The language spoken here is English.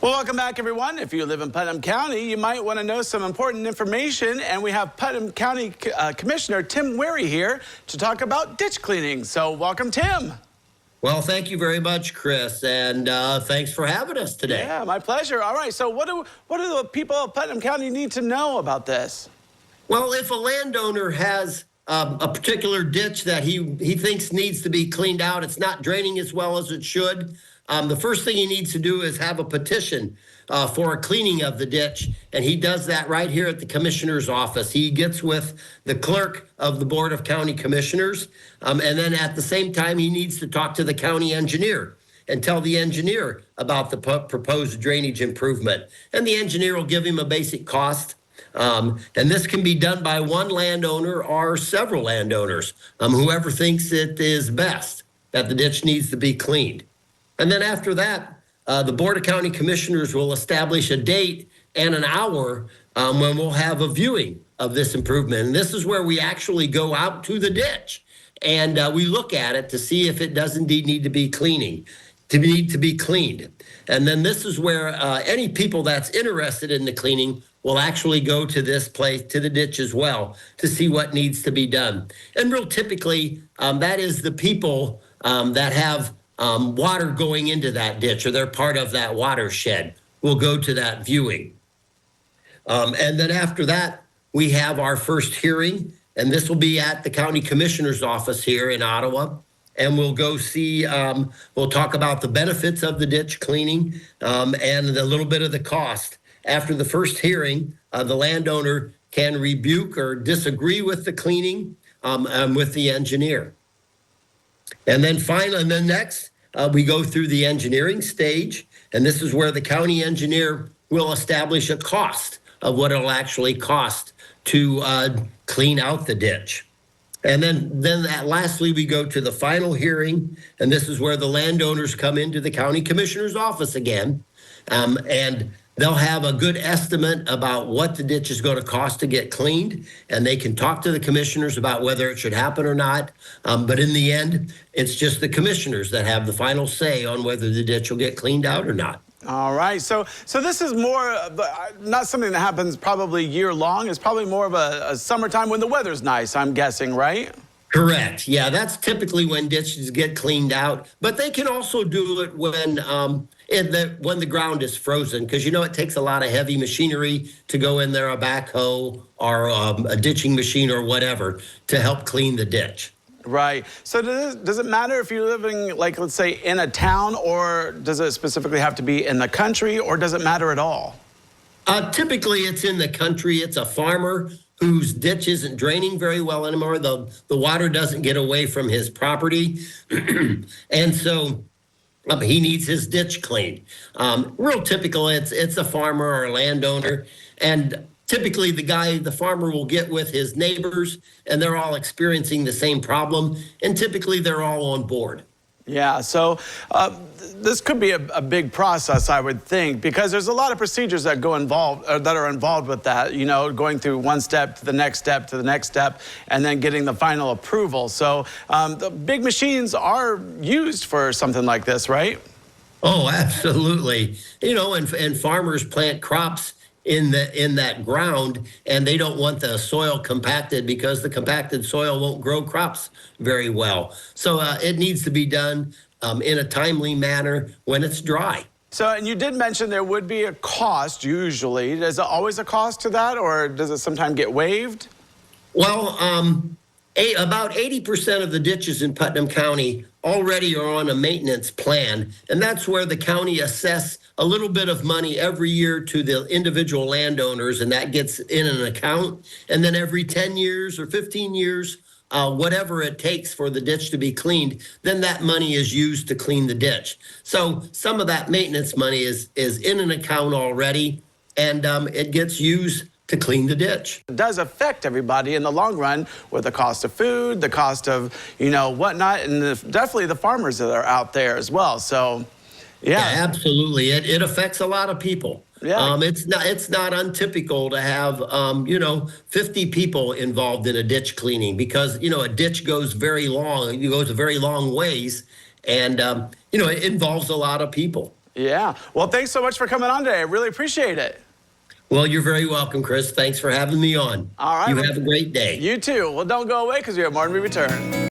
Well, welcome back, everyone. If you live in Putnam County, you might want to know some important information, and we have Putnam County Commissioner Tim Wehri here to talk about ditch cleaning. So welcome, Tim. Well, thank you very much, Chris, and thanks for having us today. Yeah, my pleasure. All right, so what do the people of Putnam County need to know about this? Well, if a landowner has a particular ditch that he thinks needs to be cleaned out, it's not draining as well as it should, the first thing he needs to do is have a petition for a cleaning of the ditch, and he does that right here at the commissioner's office. He gets with the clerk of the Board of County Commissioners, and then at the same time, he needs to talk to the county engineer and tell the engineer about the proposed drainage improvement. And the engineer will give him a basic cost. And this can be done by one landowner or several landowners, whoever thinks it is best that the ditch needs to be cleaned. And then after that, the Board of County Commissioners will establish a date and an hour when we'll have a viewing of this improvement. And this is where we actually go out to the ditch and we look at it to see if it does indeed need to be cleaned. And then this is where any people that's interested in the cleaning will actually go to this place, to the ditch as well, to see what needs to be done. And real typically, that is the people that have water going into that ditch, or they're part of that watershed, will go to that viewing. And then after that, we have our first hearing, and this will be at the county commissioner's office here in Ottawa. And we'll go see, we'll talk about the benefits of the ditch cleaning and a little bit of the cost. After the first hearing, the landowner can rebuke or disagree with the cleaning with the engineer. And then finally, and then next, we go through the engineering stage, and this is where the county engineer will establish a cost of what it'll actually cost to clean out the ditch. And then lastly, we go to the final hearing, and this is where the landowners come into the county commissioner's office again, and they'll have a good estimate about what the ditch is going to cost to get cleaned, and they can talk to the commissioners about whether it should happen or not. But in the end, it's just the commissioners that have the final say on whether the ditch will get cleaned out or not. All right, so this is more not something that happens probably year long. It's probably more of a summertime when the weather's nice, I'm guessing, right? Correct. Yeah, that's typically when ditches get cleaned out. But they can also do it when the ground is frozen, because it takes a lot of heavy machinery to go in there, a backhoe or a ditching machine or whatever, to help clean the ditch. Right. So does it matter if you're living, like, let's say, in a town, or does it specifically have to be in the country, or does it matter at all? Typically, it's in the country. It's a farmer whose ditch isn't draining very well anymore. The water doesn't get away from his property. And so he needs his ditch cleaned. Real typical, it's a farmer or a landowner. And typically the farmer will get with his neighbors, and they're all experiencing the same problem. And typically they're all on board. Yeah, so this could be a big process, I would think, because there's a lot of procedures that are involved with that, going through one step to the next step to the next step, and then getting the final approval. So the big machines are used for something like this, right? Oh, absolutely. And farmers plant crops in that ground, and they don't want the soil compacted, because the compacted soil won't grow crops very well. So it needs to be done in a timely manner when it's dry. So, and you did mention there would be a cost usually. Is there always a cost to that, or does it sometimes get waived? Well, about 80% of the ditches in Putnam County already are on a maintenance plan, and that's where the county assess a little bit of money every year to the individual landowners, and that gets in an account. And then every 10 years or 15 years, whatever it takes for the ditch to be cleaned, then that money is used to clean the ditch. So some of that maintenance money is in an account already, and it gets used to clean the ditch. It does affect everybody in the long run with the cost of food, the cost of, whatnot, and definitely the farmers that are out there as well. So, yeah, absolutely. It affects a lot of people. Yeah. It's not untypical to have 50 people involved in a ditch cleaning, because a ditch goes very long. It goes a very long ways, and it involves a lot of people. Yeah. Well, thanks so much for coming on today. I really appreciate it. Well, you're very welcome, Chris. Thanks for having me on. All right. You have a great day. You too. Well, don't go away because we have more when we return.